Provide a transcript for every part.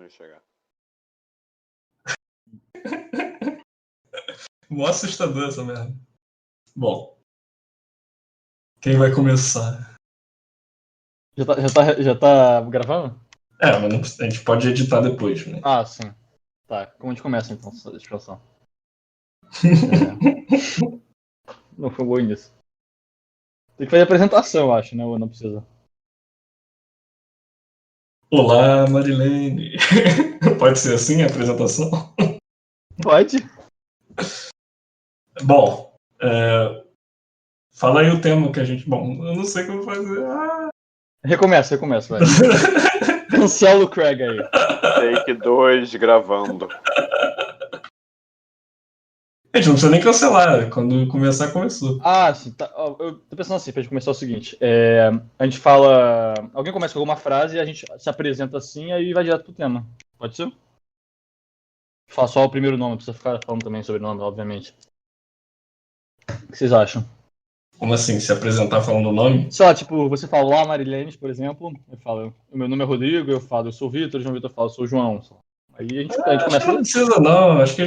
não ia chegar. Mó assustador essa merda. Bom. Quem vai começar? Já tá gravando? Mas a gente pode editar depois, né? Ah, sim. Tá, como a gente começa então essa discussão? Não foi bom nisso. Tem que fazer apresentação, eu acho, né? Ou não precisa? Olá, Marilene. Pode ser assim a apresentação? Pode. Bom, fala aí o tema que a gente... Bom, eu não sei como fazer. Recomeça, vai. Cancela o Craig aí. Take 2 gravando. A gente não precisa nem cancelar. Quando começar, começou. Ah, sim. Tá. Eu tô pensando assim, pra gente começar o seguinte. A gente fala... Alguém começa com alguma frase e a gente se apresenta assim, aí vai direto pro tema. Pode ser? Fala só o primeiro nome, não precisa ficar falando também sobre o nome, obviamente. O que vocês acham? Como assim? Se apresentar falando o nome? Sei lá, tipo, você fala lá, Marilene, por exemplo. Eu falo, o meu nome é Rodrigo, eu falo, eu sou o Vitor, o João Vitor fala, eu sou o João. Aí a gente Acho começa. que não precisa, não. Acho que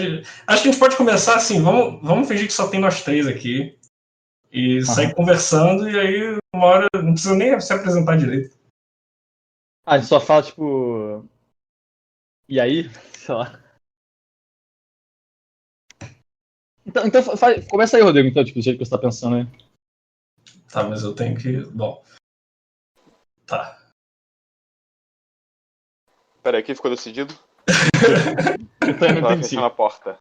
a gente pode começar assim. Vamos fingir que só tem nós três aqui. E sair conversando, e aí uma hora não precisa nem se apresentar direito. Ah, a gente só fala, tipo. E aí? Sei lá. Então começa aí, Rodrigo, então, tipo, do jeito que você tá pensando aí. Tá, mas eu tenho que. Bom. Tá. Peraí, quem ficou decidido? Eu também não Tava entendi. fechando a porta.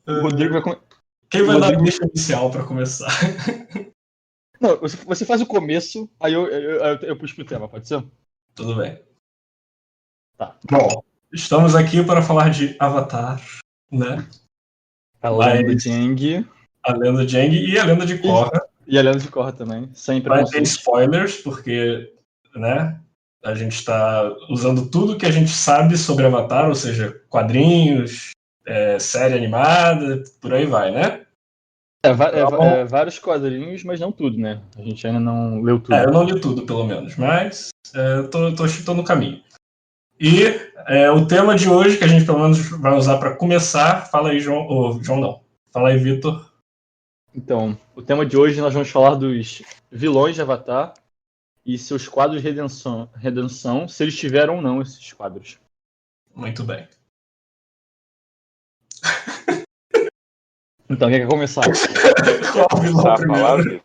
O Rodrigo vai começar. Quem vai dar a deixa inicial pra começar? Não, você faz o começo, aí eu puxo pro tema, pode ser? Tudo bem. Tá. Bom, estamos aqui para falar de Avatar, né? A lenda de Aang. A lenda de Aang e a lenda de Korra. E a lenda de Korra também, sempre. Vai ter spoilers, porque, né? A gente está usando tudo que a gente sabe sobre Avatar, ou seja, quadrinhos, série animada, por aí vai, né? Vários quadrinhos, mas não tudo, né? A gente ainda não leu tudo. Eu não li tudo, pelo menos, mas tô no caminho. E o tema de hoje, que a gente pelo menos vai usar para começar, fala aí, João. João não. Fala aí, Vitor. Então, o tema de hoje nós vamos falar dos vilões de Avatar e seus quadros de redenção, se eles tiveram ou não esses quadros. Muito bem. Então, quem quer começar? Qual vilão primeiro?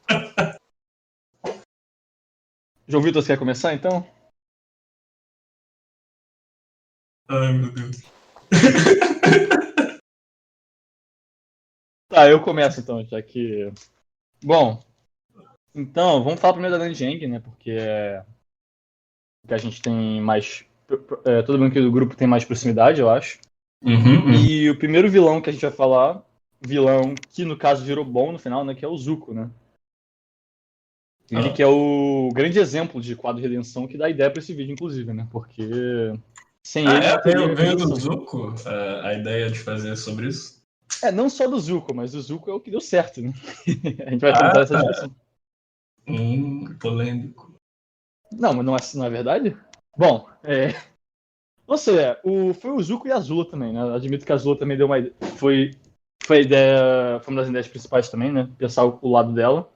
João Vitor, você quer começar, então? Ai, meu Deus. Tá, eu começo, então, já que... Bom, então, vamos falar primeiro da lenda de Aang, né? Porque é que a gente tem mais... todo mundo aqui do grupo tem mais proximidade, eu acho. E o primeiro vilão que a gente vai falar, vilão que no caso virou bom no final, né? Que é o Zuko, né? Ele que é o grande exemplo de quadro de redenção que dá ideia pra esse vídeo, inclusive, né? Porque sem ele... Veio do Zuko a ideia de fazer sobre isso? Não só do Zuko, mas o Zuko é o que deu certo, né? A gente vai tentar essa discussão. Polêmico. Não, mas não é verdade? Bom, não sei, foi o Zuko e a Azula também, né? Admito que a Azula também deu uma ideia. Foi uma das ideias principais também, né? Pensar o lado dela.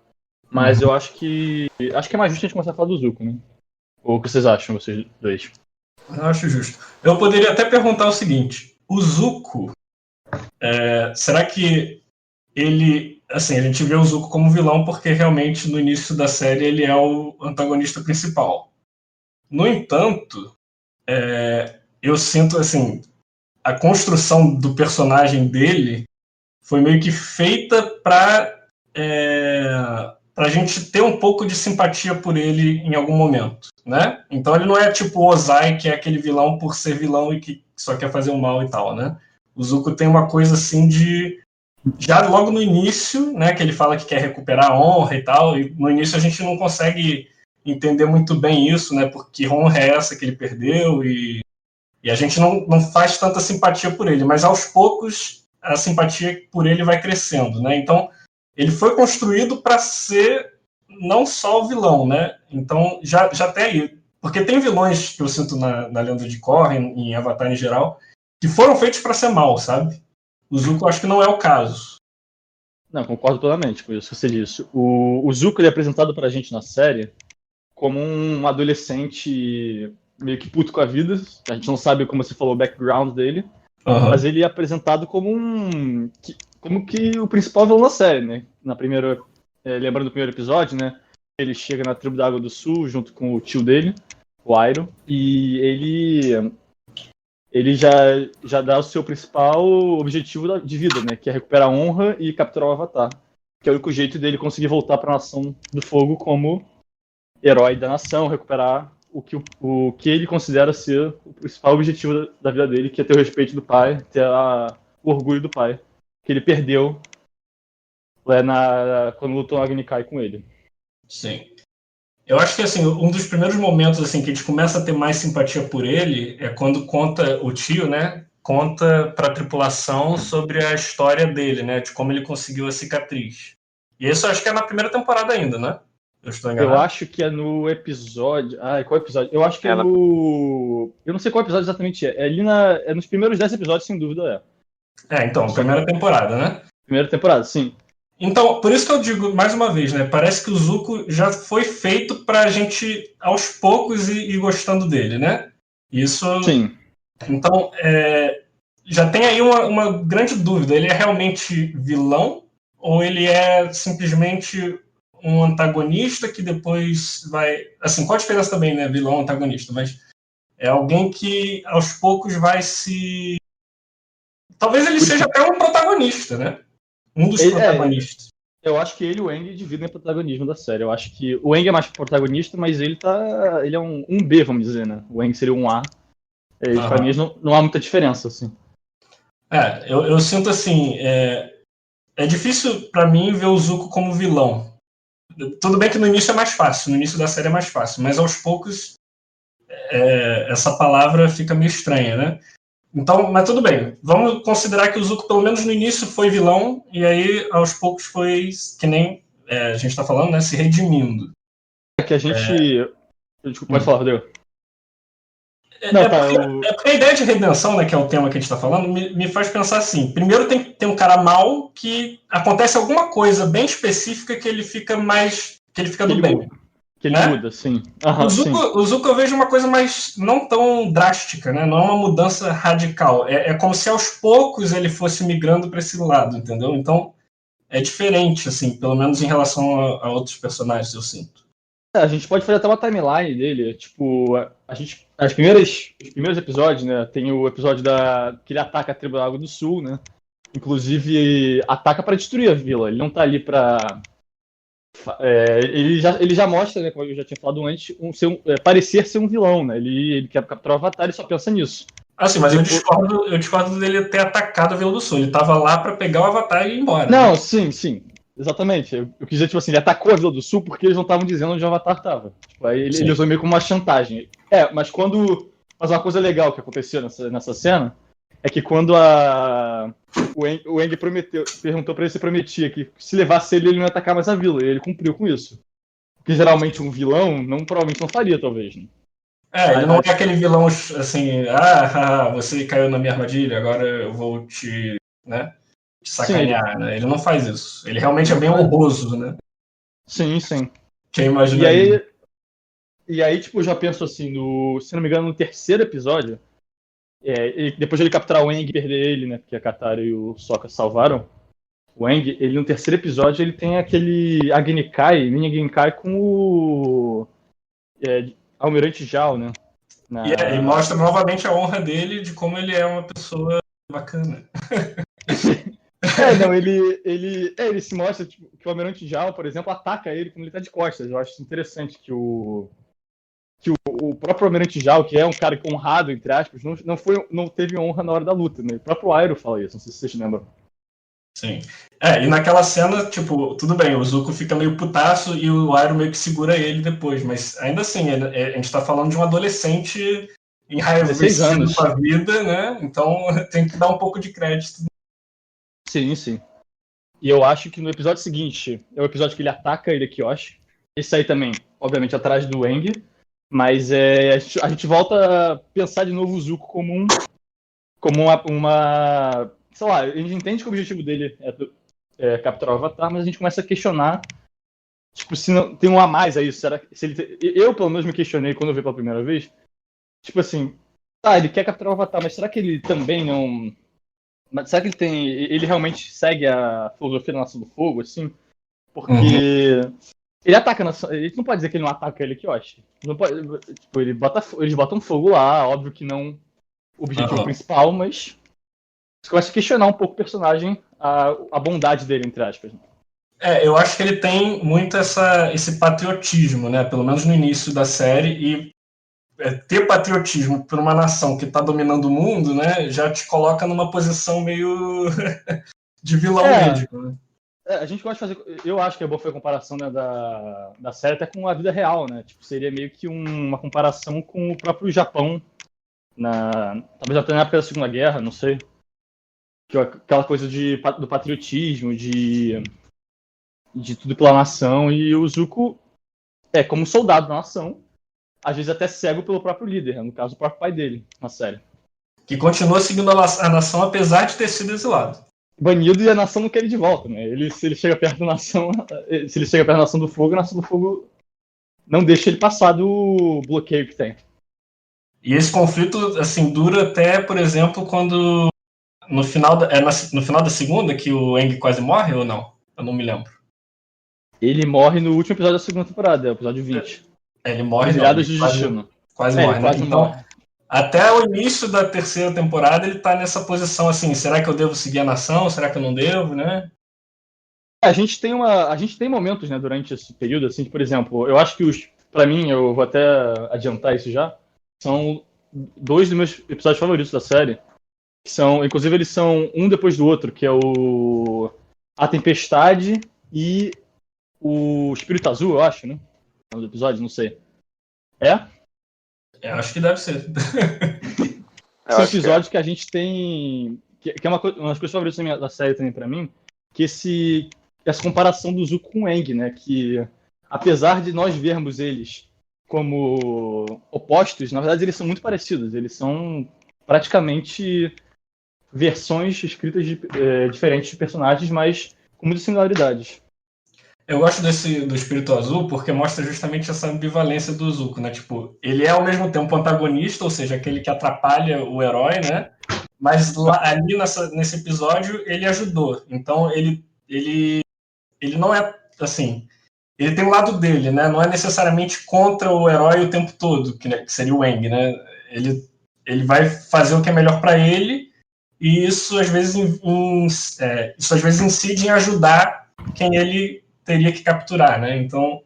Mas eu acho que é mais justo a gente começar a falar do Zuko, né? Ou o que vocês acham, vocês dois? Eu acho justo. Eu poderia até perguntar o seguinte: o Zuko, será que ele... Assim, a gente vê o Zuko como vilão porque realmente no início da série ele é o antagonista principal. No entanto, eu sinto, assim, a construção do personagem dele foi meio que feita para a gente ter um pouco de simpatia por ele em algum momento, né? Então ele não é tipo o Ozai, que é aquele vilão por ser vilão e que só quer fazer o mal e tal, né? O Zuko tem uma coisa assim de... Já logo no início, né, que ele fala que quer recuperar a honra e tal, e no início a gente não consegue entender muito bem isso, né, porque honra é essa que ele perdeu, e a gente não faz tanta simpatia por ele, mas aos poucos a simpatia por ele vai crescendo, né? Então ele foi construído para ser não só o vilão, né? Então já até aí, Porque tem vilões que eu sinto na Lenda de Korra, em Avatar em geral, que foram feitos pra ser mal, sabe? O Zuko eu acho que não é o caso. Não, concordo plenamente com isso que você disse. O Zuko ele é apresentado pra gente na série como um adolescente meio que puto com a vida. A gente não sabe, como você falou, o background dele. Uhum. Mas ele é apresentado como como que o principal vilão da série, né? Lembrando do primeiro episódio, né? Ele chega na tribo da Água do Sul junto com o tio dele, o Iroh, e ele já dá o seu principal objetivo de vida, né? Que é recuperar a honra e capturar o Avatar. Que é o único jeito dele conseguir voltar para a Nação do Fogo como herói da nação, recuperar o que ele considera ser o principal objetivo da vida dele, que é ter o respeito do pai, ter o orgulho do pai, que ele perdeu quando lutou no Agni Kai com ele. Sim. Eu acho que assim, um dos primeiros momentos assim, que a gente começa a ter mais simpatia por ele é quando o tio, né, conta para a tripulação sobre a história dele, né, de como ele conseguiu a cicatriz. E isso eu acho que é na primeira temporada ainda, né? Eu estou enganado. Eu acho que é no episódio... qual episódio? Eu acho que é no... Eu não sei qual episódio exatamente é. É nos primeiros 10 episódios, sem dúvida é. Então, primeira temporada, né? Primeira temporada, sim. Então, por isso que eu digo, mais uma vez, né? Parece que o Zuko já foi feito pra gente, aos poucos, ir gostando dele, né? Isso... Sim. Então, já tem aí uma grande dúvida. Ele é realmente vilão? Ou ele é simplesmente um antagonista que depois vai... Assim, qual a diferença também, né? Vilão, antagonista. Mas é alguém que, aos poucos, vai se... Talvez ele seja até um protagonista, né? Um dos protagonistas. Eu acho que ele e o Aang dividem o protagonismo da série. Eu acho que o Aang é mais protagonista, mas ele é um B, vamos dizer, né? O Aang seria um A. Pra mim não há muita diferença, assim. Eu sinto assim... É difícil pra mim ver o Zuko como vilão. Tudo bem que no início é mais fácil, no início da série é mais fácil, mas aos poucos essa palavra fica meio estranha, né? Então, mas tudo bem, vamos considerar que o Zuko pelo menos no início foi vilão, e aí aos poucos foi, que nem a gente tá falando, né, se redimindo. Que a gente... Desculpa, pode falar, Rodrigo. Porque a ideia de redenção, né, que é o tema que a gente está falando, me faz pensar assim. Primeiro tem um cara mal que acontece alguma coisa bem específica que ele fica do bem. Que ele muda, sim. O Zuko eu vejo uma coisa mais não tão drástica, né? Não é uma mudança radical. É como se aos poucos ele fosse migrando para esse lado, entendeu? Então é diferente, assim, pelo menos em relação a outros personagens, eu sinto. A gente pode fazer até uma timeline dele, tipo, os primeiros episódios, né, tem o episódio que ele ataca a tribo da Água do Sul, né, inclusive ataca para destruir a vila, ele não tá ali pra... ele já mostra, né, como eu já tinha falado antes, parecer ser um vilão, né, ele quer capturar o Avatar e só pensa nisso. Assim, mas eu discordo dele ter atacado a Vila do Sul, ele tava lá pra pegar o Avatar e ir embora. Não, né? Sim. Exatamente. Eu quis dizer, tipo assim, ele atacou a Vila do Sul porque eles não estavam dizendo onde o Avatar tava. Tipo, aí ele usou meio como uma chantagem. Mas uma coisa legal que aconteceu nessa cena é que quando o Aang perguntou pra ele se prometia que se levasse ele não ia atacar mais a vila, e ele cumpriu com isso. Porque geralmente um vilão provavelmente não faria, talvez, né? Ele não é aquele vilão assim, você caiu na minha armadilha, agora eu vou te sacanear, né? Ele não faz isso. Ele realmente é bem honroso, né? Sim. Quem imagina e aí, tipo, eu já penso assim, se não me engano, no terceiro episódio, depois de ele capturar o Aang e perder ele, né? Porque a Katara e o Sokka salvaram o Aang, ele no terceiro episódio ele tem aquele mini Agni Kai com o Almirante Zhao, né? E mostra novamente a honra dele de como ele é uma pessoa bacana. Ele se mostra tipo, que o Almirante Zhao, por exemplo, ataca ele quando ele tá de costas. Eu acho interessante que o próprio Almirante Zhao, que é um cara honrado, entre aspas, não teve honra na hora da luta, né? O próprio Iroh fala isso, não sei se vocês lembram. Sim. E naquela cena, tipo, tudo bem, o Zuko fica meio putaço e o Iroh meio que segura ele depois, mas ainda assim, a gente tá falando de um adolescente enraivecido com a vida, né? Então tem que dar um pouco de crédito. Sim. E eu acho que no episódio seguinte, é o episódio que ele ataca ele aqui, eu acho. Esse aí também, obviamente, atrás do Aang. Mas a gente volta a pensar de novo o Zuko como uma. Sei lá, a gente entende que o objetivo dele é capturar o Avatar, mas a gente começa a questionar. Tipo, se não tem um a mais aí, será que. Eu, pelo menos, me questionei quando eu vi pela primeira vez. Tipo assim, ele quer capturar o Avatar, mas será que ele também não. Mas será que ele tem. Ele realmente segue a filosofia da Nação do Fogo, assim? Porque. Ele ataca a nação. A gente não pode dizer que ele não ataca ele aqui, eu acho. Não pode, tipo, eles botam fogo lá, óbvio que não o objetivo principal, mas você começa a questionar um pouco o personagem, a bondade dele, entre aspas. Eu acho que ele tem muito esse patriotismo, né? Pelo menos no início da série, e ter patriotismo por uma nação que está dominando o mundo, né? Já te coloca numa posição meio de vilão médico, né? A gente gosta de fazer. Eu acho que é boa foi a comparação, né, da série até com a vida real, né? Tipo, seria meio que uma comparação com o próprio Japão, talvez até na época da Segunda Guerra, não sei. Aquela coisa do patriotismo, de tudo pela nação, e o Zuko é como soldado da nação, às vezes até cego pelo próprio líder, né? No caso, o próprio pai dele, na série. Que continua seguindo a nação apesar de ter sido exilado. Banido, e a nação não quer ele de volta, né? Se ele chega perto da nação, se ele chega perto da Nação do Fogo, a Nação do Fogo não deixa ele passar do bloqueio que tem. E esse conflito, assim, dura até, por exemplo, quando no final da segunda que o Aang quase morre ou não? Eu não me lembro. Ele morre no último episódio da segunda temporada, o episódio 20. Ele morre, Virados de destino. Quase morre, né? Então, até o início da terceira temporada ele tá nessa posição assim, será que eu devo seguir a nação? Será que eu não devo, né? A gente tem momentos, né, durante esse período, assim, por exemplo, eu acho que pra mim, eu vou até adiantar isso já, são 2 dos meus episódios favoritos da série, inclusive eles são um depois do outro, que é A Tempestade e o Espírito Azul, eu acho, né? No episódio, não sei. Eu acho que deve ser. São episódios que a gente tem. Que é uma das coisas favoritas da série também pra mim, que essa comparação do Zuko com o Aang, né? Que apesar de nós vermos eles como opostos, na verdade eles são muito parecidos. Eles são praticamente versões escritas diferentes de personagens, mas com muitas similaridades. Eu gosto do Espírito Azul porque mostra justamente essa ambivalência do Zuko, né? Tipo, ele é ao mesmo tempo antagonista, ou seja, aquele que atrapalha o herói, né? Mas ali nesse episódio ele ajudou. Então ele não é assim. Ele tem o lado dele, né? Não é necessariamente contra o herói o tempo todo, que seria o Aang, né? Ele vai fazer o que é melhor para ele, e isso às vezes incide em ajudar quem ele teria que capturar, né? Então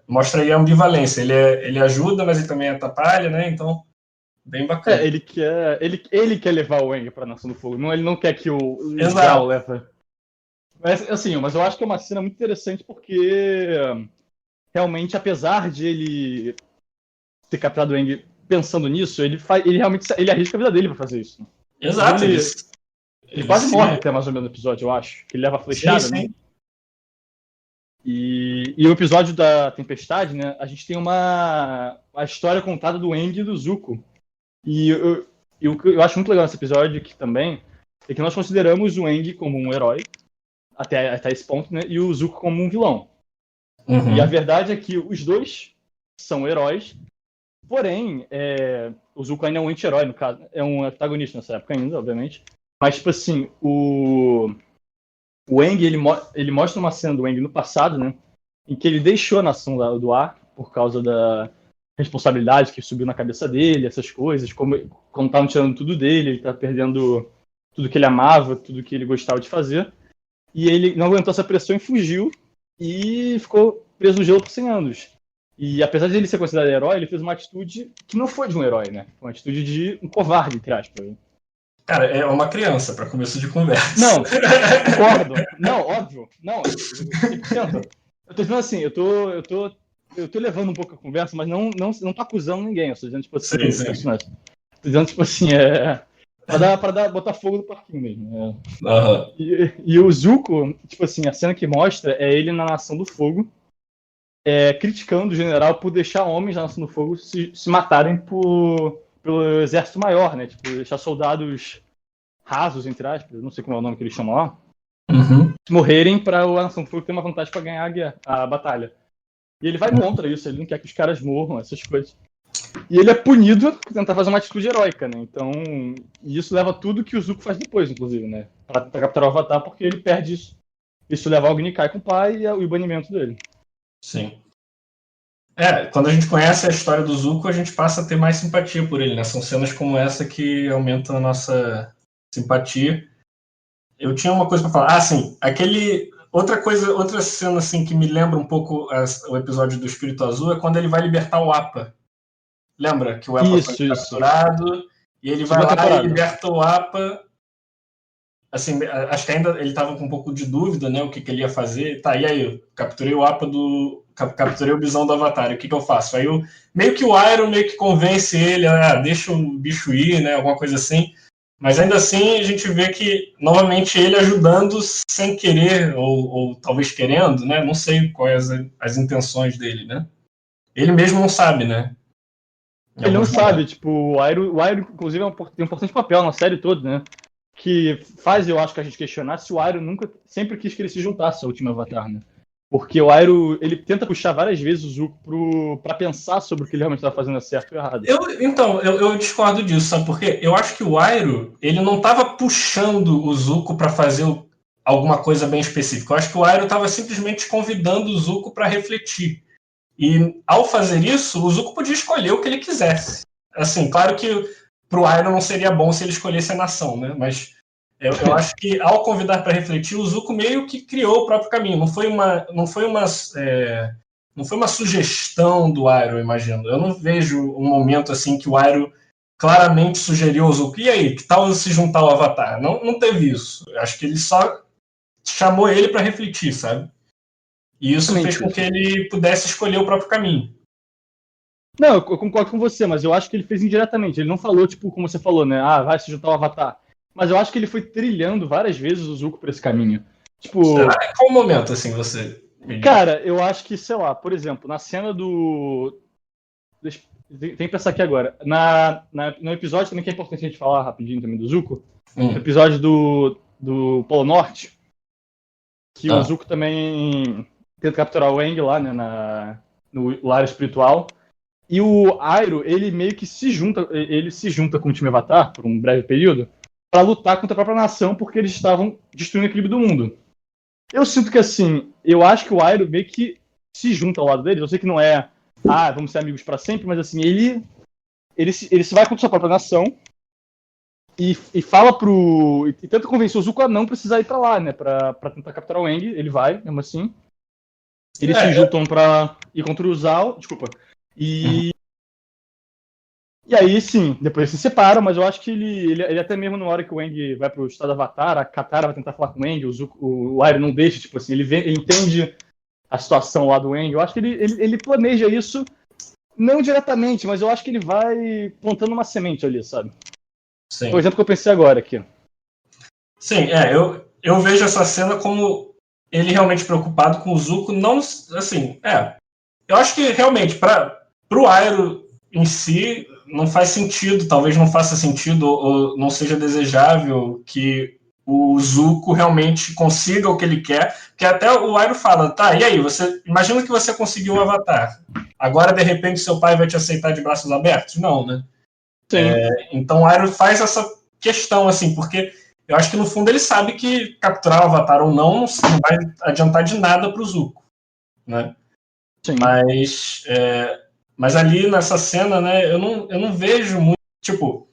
mostra aí a ambivalência. Ele ajuda, mas ele também atrapalha, né? Então bem bacana. Ele quer levar o Aang pra Nação do Fogo. Ele não quer que o Zhao leve. Mas eu acho que é uma cena muito interessante porque realmente, apesar de ele ter capturado o Aang pensando nisso, ele realmente arrisca a vida dele pra fazer isso. Exato. Ele quase morre até mais ou menos no episódio, eu acho. Que ele leva a flechada, sim. Né? E o episódio da Tempestade, né? A gente tem a história contada do Aang e do Zuko. E o que eu acho muito legal nesse episódio aqui também é que nós consideramos o Aang como um herói, até esse ponto, né? E o Zuko como um vilão. Uhum. E a verdade é que os dois são heróis, porém, o Zuko ainda é um anti-herói, no caso. É um antagonista nessa época ainda, obviamente. Mas, tipo assim, o Aang, ele mostra uma cena do Aang no passado, né? Em que ele deixou a Nação do Ar por causa da responsabilidade que subiu na cabeça dele, essas coisas, como estavam tirando tudo dele, ele tá perdendo tudo que ele amava, tudo que ele gostava de fazer. E ele não aguentou essa pressão e fugiu e ficou preso no gelo por 100 anos. E apesar de ele ser considerado herói, ele fez uma atitude que não foi de um herói, né? Foi uma atitude de um covarde, entre aspas. Cara, é uma criança, para começo de conversa. Não, concordo. Não, óbvio. Não, 100%. Eu tô dizendo assim, eu tô levando um pouco a conversa, mas não tô acusando ninguém. Eu tô dizendo, tipo assim, sim. Tô dizendo, tipo assim, botar fogo no parquinho mesmo. Uhum. E o Zuko, tipo assim, a cena que mostra é ele na Nação do Fogo. criticando o general por deixar homens na Nação do Fogo se matarem pelo exército maior, né? Tipo, deixar soldados rasos, entre aspas, não sei como é o nome que eles chamam lá, morrerem para a Nação do Fogo ter uma vantagem para ganhar a batalha. E ele vai contra isso, ele não quer que os caras morram, essas coisas. E ele é punido por tentar fazer uma atitude heróica, né? Então, isso leva tudo que o Zuko faz depois, inclusive, né? Pra capturar o Avatar, porque ele perde isso. Isso leva ao Gunnikai com o pai e o banimento dele. Sim. Quando a gente conhece a história do Zuko, a gente passa a ter mais simpatia por ele, né? São cenas como essa que aumentam a nossa simpatia. Eu tinha uma coisa para falar. Sim, outra cena assim que me lembra um pouco o episódio do Espírito Azul é quando ele vai libertar o Appa. Lembra que o Appa foi capturado e ele vai lá e liberta o Appa. Assim, acho que ainda ele estava com um pouco de dúvida, né? O que ele ia fazer. Tá, e aí? Eu capturei o Appa capturei o bisão do Avatar. O que eu faço? Aí meio que o Iroh meio que convence ele, deixa o bicho ir, né? Alguma coisa assim. Mas ainda assim a gente vê que, novamente, ele ajudando sem querer, ou talvez querendo, né? Não sei quais as intenções dele, né? Ele mesmo não sabe, né? Ele não sabe, tipo, o Iroh, inclusive, tem um importante papel na série toda, né? Que faz, eu acho, que a gente questionar se o Iroh sempre quis que ele se juntasse ao último Avatar, né? Porque o Iroh, ele tenta puxar várias vezes o Zuko pra pensar sobre o que ele realmente estava fazendo certo ou errado. Eu discordo disso, sabe por quê? Eu acho que o Iroh, ele não estava puxando o Zuko para fazer alguma coisa bem específica. Eu acho que o Iroh estava simplesmente convidando o Zuko para refletir. E, ao fazer isso, o Zuko podia escolher o que ele quisesse. Assim, claro que pro Iroh não seria bom se ele escolhesse a nação, né? Mas eu acho que, ao convidar para refletir, o Zuko meio que criou o próprio caminho. Não foi uma sugestão do Iroh, eu imagino. Eu não vejo um momento assim que o Iroh claramente sugeriu ao Zuko, e aí, que tal se juntar ao Avatar? Não teve isso. Eu acho que ele só chamou ele para refletir, sabe? E isso fez com que ele pudesse escolher o próprio caminho. Não, eu concordo com você, mas eu acho que ele fez indiretamente. Ele não falou, tipo, como você falou, né? Vai se juntar ao Avatar. Mas eu acho que ele foi trilhando várias vezes o Zuko por esse caminho. Tipo... Será? Qual momento, assim, você... Cara, eu acho que, sei lá, por exemplo, na cena do... Tem que pensar aqui agora. No episódio também que é importante a gente falar rapidinho também do Zuko. No episódio do Polo Norte, que o Zuko também tenta capturar o Aang lá, né, no lar espiritual. E o Iroh, ele meio que se junta com o time Avatar, por um breve período, para lutar contra a própria nação, porque eles estavam destruindo o equilíbrio do mundo. Eu sinto que, assim, eu acho que o Iroh meio que se junta ao lado deles. Eu sei que não é, vamos ser amigos para sempre, mas, assim, ele se vai contra a sua própria nação e fala e tenta convencer o Zuko a não precisar ir para lá, né, pra tentar capturar o Aang. Ele vai, mesmo assim. Eles se juntam pra ir contra o Zhao, desculpa. E aí, sim, depois eles se separam, mas eu acho que ele até mesmo na hora que o Aang vai pro estado Avatar, a Katara vai tentar falar com o Aang, o Iroh não deixa, tipo assim, ele entende a situação lá do Aang. Eu acho que ele planeja isso, não diretamente, mas eu acho que ele vai plantando uma semente ali, sabe? Sim. Por exemplo, que eu pensei agora aqui. Sim, eu vejo essa cena como ele realmente preocupado com o Zuko, não, assim, eu acho que realmente, pro Iroh em si, não faz sentido, talvez não faça sentido ou não seja desejável que o Zuko realmente consiga o que ele quer, porque até o Iroh fala, e aí, imagina que você conseguiu o Avatar, agora de repente seu pai vai te aceitar de braços abertos? Não, né? Sim. Então o Iroh faz essa questão, assim, porque eu acho que no fundo ele sabe que capturar o Avatar ou não vai adiantar de nada pro Zuko, né? Sim. Mas ali nessa cena, né, eu não vejo muito, tipo,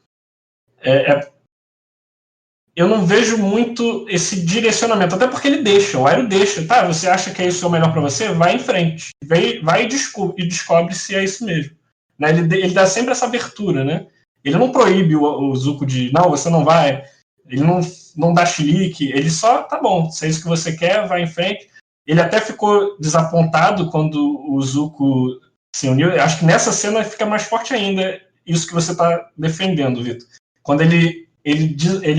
eu não vejo muito esse direcionamento, até porque o Iroh deixa, você acha que é isso o melhor para você? Vai em frente, vai e descobre se é isso mesmo. Né? Ele dá sempre essa abertura, né? Ele não proíbe o Zuko de, não, você não vai, ele não dá chilique, ele só, tá bom, se é isso que você quer, vai em frente. Ele até ficou desapontado quando o Zuko se uniu. Eu acho que nessa cena fica mais forte ainda isso que você está defendendo, Vitor. Quando ele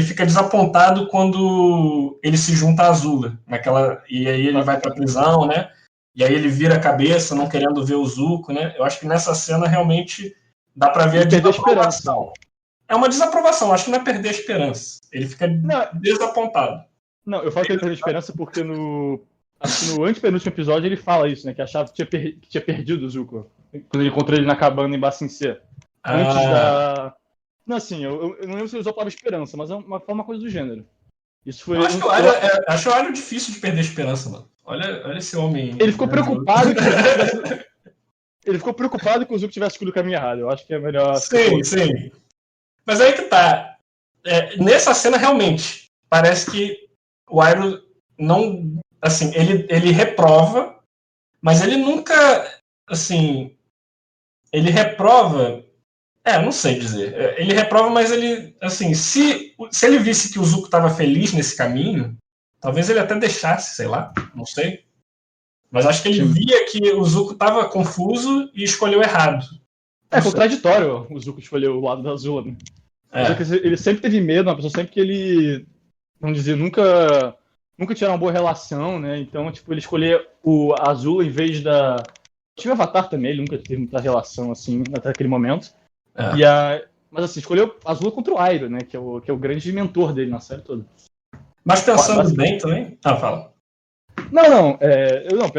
fica desapontado quando ele se junta a Azula, e aí ele vai para a prisão, né? e aí ele vira a cabeça, não querendo ver o Zuko, né? Eu acho que nessa cena realmente dá pra ver a desaprovação. É uma desaprovação, acho que não é perder a esperança. Ele fica desapontado. Não, eu falo que ele perdeu a esperança porque acho que no antepenúltimo episódio ele fala isso, né? Que achava que tinha perdido o Zuko. Quando ele encontrou ele na cabana em Ba Sing Se. Antes da... Não, assim, eu não lembro se ele usou a palavra esperança, mas é uma coisa do gênero. Isso foi... Acho o Arya difícil de perder a esperança, mano. Olha esse homem. Ele ficou preocupado que ele ficou preocupado que o Zuko tivesse escolhido o caminho errado. Eu acho que é melhor... Sim. Mas aí que tá. Nessa cena, realmente, parece que o Iroh não... Assim, ele reprova, mas ele nunca... Assim... Ele reprova... Eu não sei dizer. Ele reprova, mas ele... Assim, se ele visse que o Zuko estava feliz nesse caminho, talvez ele até deixasse, sei lá. Não sei. Mas acho que ele via que o Zuko estava confuso e escolheu errado. É contraditório o Zuko escolher o lado da Azula, né? Ele sempre teve medo, uma pessoa sempre que ele, vamos dizer, nunca tiveram uma boa relação, né? Então, tipo, ele escolher a Azula em vez da... Tinha o Avatar também, ele nunca teve muita relação, assim, até aquele momento. Mas, assim, escolheu a Azula contra o Iroh, né? Que é o grande mentor dele na série toda. Mas pensando bem também... fala. Não,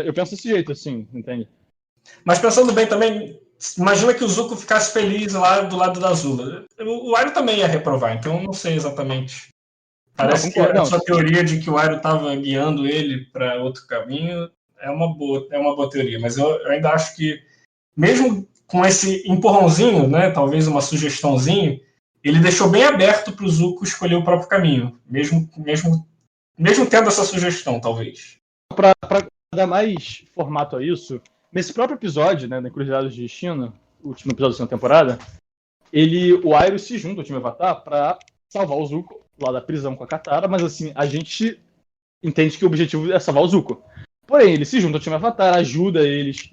eu penso desse jeito, assim, entende? Mas pensando bem também, imagina que o Zuko ficasse feliz lá do lado da Azula. O Iroh também ia reprovar, então eu não sei exatamente. Parece que a sua teoria de que o Iroh estava guiando ele para outro caminho é uma boa teoria, mas eu ainda acho que, mesmo com esse empurrãozinho, né, talvez uma sugestãozinha, ele deixou bem aberto para o Zuko escolher o próprio caminho, mesmo tendo essa sugestão, talvez. Para dar mais formato a isso, nesse próprio episódio, né, na Encruzilhada do Destino, o último episódio da segunda temporada, o Iroh se junta ao time Avatar para salvar o Zuko lá da prisão com a Katara, mas assim, a gente entende que o objetivo é salvar o Zuko. Porém, ele se junta ao time Avatar, ajuda eles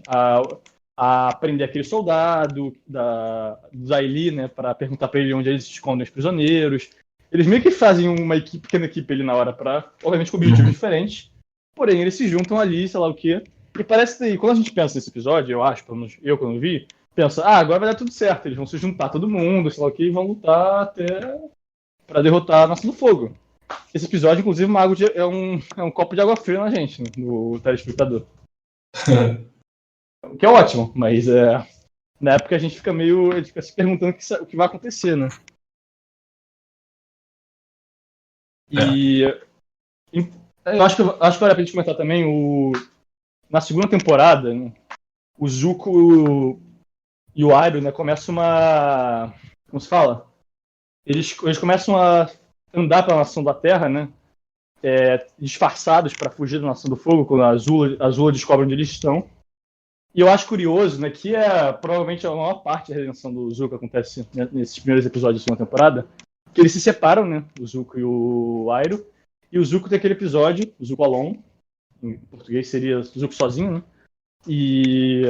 a prender aquele soldado do Zayli, né, para perguntar para ele onde eles escondem os prisioneiros. Eles meio que fazem uma pequena equipe ali na hora para, obviamente, com objetivos diferentes. Porém, eles se juntam ali, sei lá o quê. E parece que, quando a gente pensa nesse episódio, eu acho, pelo menos eu quando vi, pensa, agora vai dar tudo certo, eles vão se juntar todo mundo, sei lá o quê, e vão lutar até pra derrotar a Nação do Fogo. Esse episódio, inclusive, é um copo de água fria na gente, no telespectador. O que é ótimo, mas na época a gente fica se perguntando o que vai acontecer, né? E eu acho que vale a pena a gente comentar também na segunda temporada, né, o Zuko e o Iroh, né, começam como se fala? Eles começam a andar pela Nação da Terra, né, disfarçados para fugir da Nação do Fogo, quando a Azula descobre onde eles estão. E eu acho curioso, né, que provavelmente a maior parte da redenção do Zuko acontece, né, nesses primeiros episódios da segunda temporada, que eles se separam, né, o Zuko e o Iroh, e o Zuko tem aquele episódio, o Zuko Alone, em português seria Zuko sozinho, né? E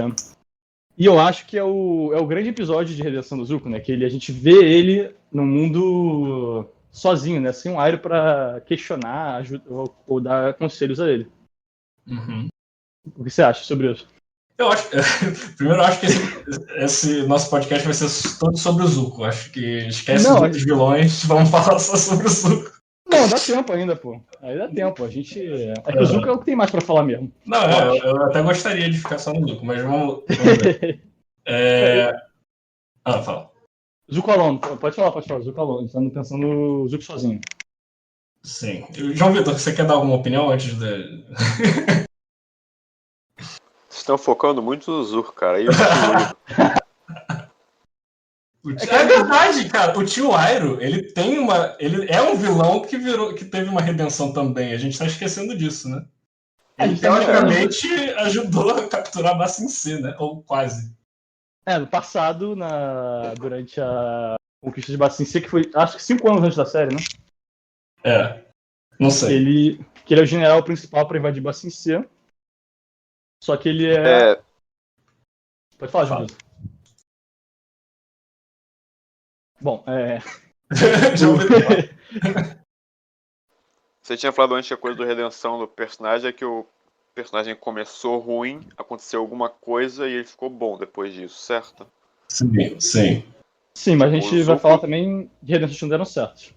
eu acho que é o grande episódio de redenção do Zuko, né? Que a gente vê ele no mundo sozinho, né? Sem um Iroh para questionar ou dar conselhos a ele. Uhum. O que você acha sobre isso? Primeiro, eu acho que esse nosso podcast vai ser todo sobre o Zuko. Acho que esquece os outros vilões, vamos falar só sobre o Zuko. Não, dá tempo ainda, pô. Aí dá tempo. A gente. É que o Zuko é o que tem mais pra falar mesmo. Não, eu até gostaria de ficar só no Zuko, mas vamos ver. Fala. Zuko Alone, pode falar, Zuko Alone. Estamos pensando no Zuko sozinho. Sim. João Vitor, você quer dar alguma opinião antes de. Vocês estão focando muito no Zuko, cara. É verdade, cara. O tio Iroh, ele é um vilão que teve uma redenção também. A gente tá esquecendo disso, né? Ele teoricamente ajudou a capturar Ba Sing Se, né? Ou quase. No passado, durante a conquista de Ba Sing Se, que foi, acho que 5 anos antes da série, né? Não sei. Que ele é o general principal pra invadir Ba Sing Se. Só que ele Pode falar, João. Bom, Você tinha falado antes que a coisa do redenção do personagem é que personagem começou ruim, aconteceu alguma coisa e ele ficou bom depois disso, certo? Sim, sim. Sim, mas a O gente vai Zuko- falar também de redenções que não deram certo.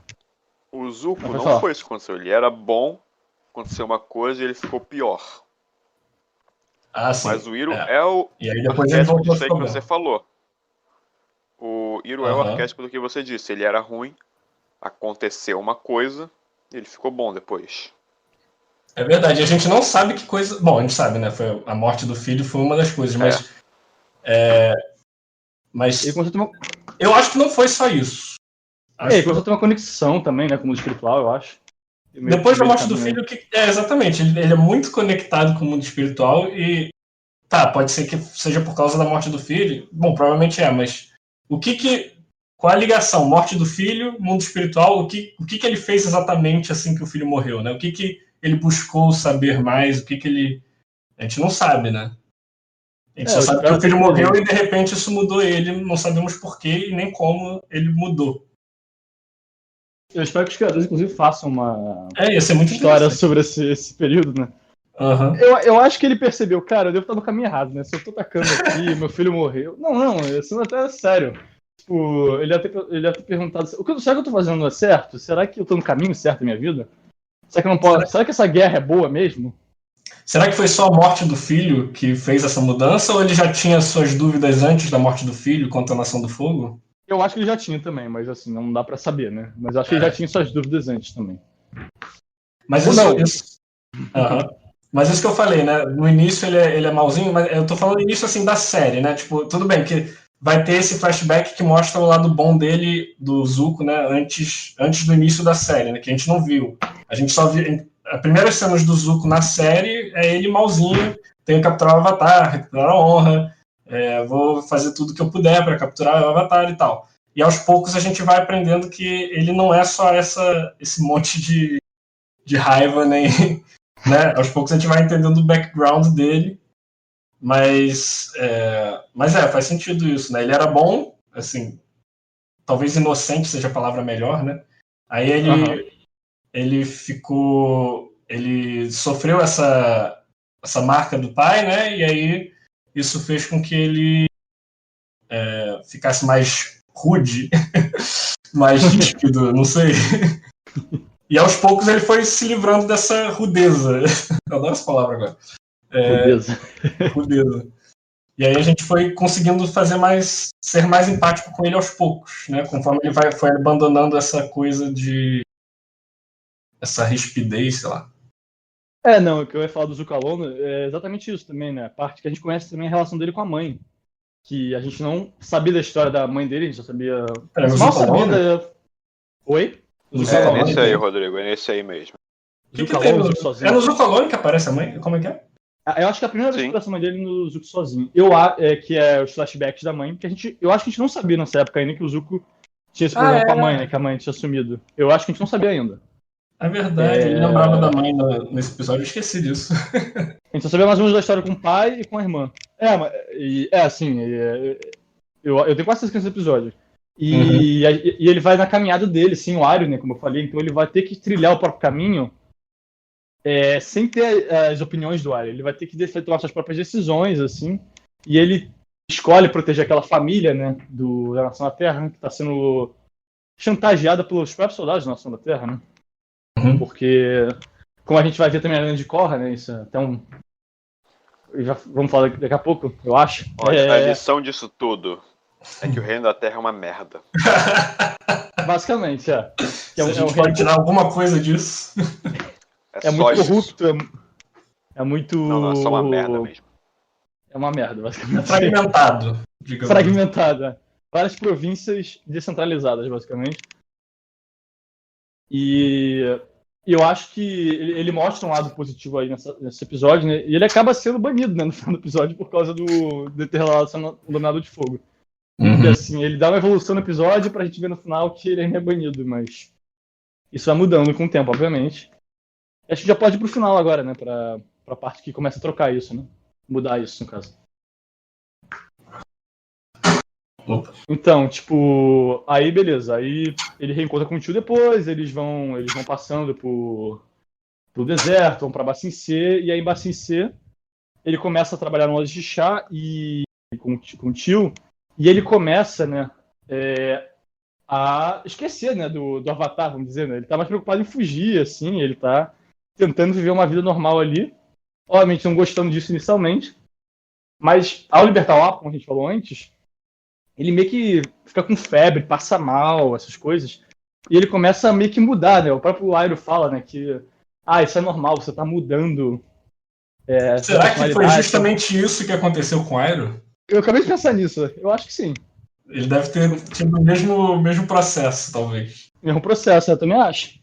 O Zuko Mas vai não falar. foi isso que aconteceu. Ele era bom, aconteceu uma coisa e ele ficou pior. Ah, sim. Mas o Iro É. é o E aí depois ele arquétipo voltou a disso aí ficar que você bom. falou. O Iro é o Aham. arquétipo do que você disse. Ele era ruim, aconteceu uma coisa e ele ficou bom depois. É verdade, a gente não sabe que coisa. Bom, a gente sabe, né? Foi a morte do filho foi uma das coisas, mas. Mas Ele começou a ter uma, eu acho que não foi só isso. Acho ele que começou a ter uma conexão também, né, com o mundo espiritual, eu acho. depois da morte do Também. filho, exatamente, ele é muito conectado com o mundo espiritual e tá, pode ser que seja por causa da morte do filho. Bom, provavelmente é, mas qual a ligação? Morte do filho, mundo espiritual, o que ele fez exatamente assim que o filho morreu, né? O que ele buscou saber mais, o que ele. A gente não sabe, né? A gente só Eu sabe que espero o até filho que morreu e de repente isso mudou ele, não sabemos porquê e nem como ele mudou. eu espero que os criadores, inclusive, façam uma Ia ser muito história interessante. sobre esse período, né? Uhum. Eu acho que ele percebeu, cara, eu devo estar no caminho errado, né? Se eu tô tacando aqui, meu filho morreu. Não, isso até é sério. Tipo, ele ia ter perguntado, será que eu tô fazendo certo? Será que eu tô no caminho certo da minha vida? Será que eu não posso? Será que essa guerra é boa mesmo? Será que foi só a morte do filho que fez essa mudança ou ele já tinha suas dúvidas antes da morte do filho quanto à Nação do Fogo? Eu acho que ele já tinha também, mas assim, não dá pra saber, né? Mas eu acho que ele já tinha suas dúvidas antes também. Mas isso uhum. Mas isso que eu falei, né? No início ele é malzinho, mas eu tô falando início assim da série, né? Tipo, tudo bem que vai ter esse flashback que mostra o lado bom dele, do Zuko, né? Antes do início da série, né? Que a gente não viu. A gente só viu. As primeiras cenas do Zuko na série é ele malzinho, tenho que capturar o Avatar, recuperar a honra, vou fazer tudo que eu puder para capturar o Avatar e tal. E aos poucos a gente vai aprendendo que ele não é só esse monte de raiva, nem. Né? Aos poucos a gente vai entendendo o background dele, mas faz sentido isso, né? Ele era bom, assim, talvez inocente seja a palavra melhor, né? Aí ele sofreu essa marca do pai, né? E aí isso fez com que ele ficasse mais rude, mais ríspido, não sei. E aos poucos ele foi se livrando dessa rudeza. Eu adoro essa palavra agora. Rudeza. E aí a gente foi conseguindo ser mais empático com ele aos poucos, né? Conforme ele foi abandonando essa coisa essa rispidez, sei lá. Não, o que eu ia falar do Zuko Alono é exatamente isso também, né? A parte que a gente conhece também a relação dele com a mãe. Que a gente não sabia da história da mãe dele, a gente só sabia. Mal sabia da. Oi? É nesse aí, Rodrigo, é nesse aí mesmo. Que tem no... sozinho? É no Zuko Alono que aparece a mãe? Como é que é? Eu acho que a primeira vez que aparece a mãe dele no Zuko sozinho. Que é os flashbacks da mãe, que eu acho que a gente não sabia nessa época ainda que o Zuko tinha esse problema com a mãe, né? Que a mãe tinha sumido. Eu acho que a gente não sabia ainda. É verdade, ele lembrava da mãe nesse episódio, eu esqueci disso. A gente só sabia mais ou menos da história com o pai e com a irmã. Assim, eu tenho quase certeza nesse episódio. E ele vai na caminhada dele, sim, o Aryo, né, como eu falei, então ele vai ter que trilhar o próprio caminho sem ter as opiniões do Aryo. Ele vai ter que tomar suas próprias decisões, assim, e ele escolhe proteger aquela família, né, da Nação da Terra, né, que está sendo chantageada pelos próprios soldados da Nação da Terra, né? Porque, como a gente vai ver também a Lenda de Korra, né, isso é até já vamos falar daqui a pouco, eu acho. Olha, a lição disso tudo é que o Reino da Terra é uma merda. Basicamente, Se a gente pode tirar alguma coisa disso. É muito corrupto, é muito... Não, é só uma merda mesmo. É uma merda, basicamente. É fragmentado, digamos. Fragmentado, Várias províncias descentralizadas, basicamente. E eu acho que ele mostra um lado positivo aí nesse episódio, né? E ele acaba sendo banido, né, no final do episódio por causa de ter relação o Dominador de Fogo. E assim, ele dá uma evolução no episódio pra gente ver no final que ele ainda é banido, mas isso vai mudando com o tempo, obviamente. E acho que já pode ir pro final agora, né? Pra parte que começa a trocar isso, né? Mudar isso, no caso. Opa. Então, tipo, aí beleza, aí ele reencontra com o tio depois, eles vão passando pro deserto, vão pra Bassin C, e aí em Bassin C ele começa a trabalhar no loja de chá e com o tio, e ele começa, né, a esquecer, né, do Avatar, vamos dizer, né? Ele tá mais preocupado em fugir, assim, ele tá tentando viver uma vida normal ali, obviamente não gostando disso inicialmente, mas ao libertar o Apo, como a gente falou antes, ele meio que fica com febre, passa mal, essas coisas, e ele começa a meio que mudar, né? O próprio Airo fala, né, que isso é normal, você tá mudando. Será que foi justamente isso que aconteceu com o Airo? Eu acabei de pensar nisso, eu acho que sim. Ele deve ter tido o mesmo processo, talvez. Mesmo processo, eu também acho.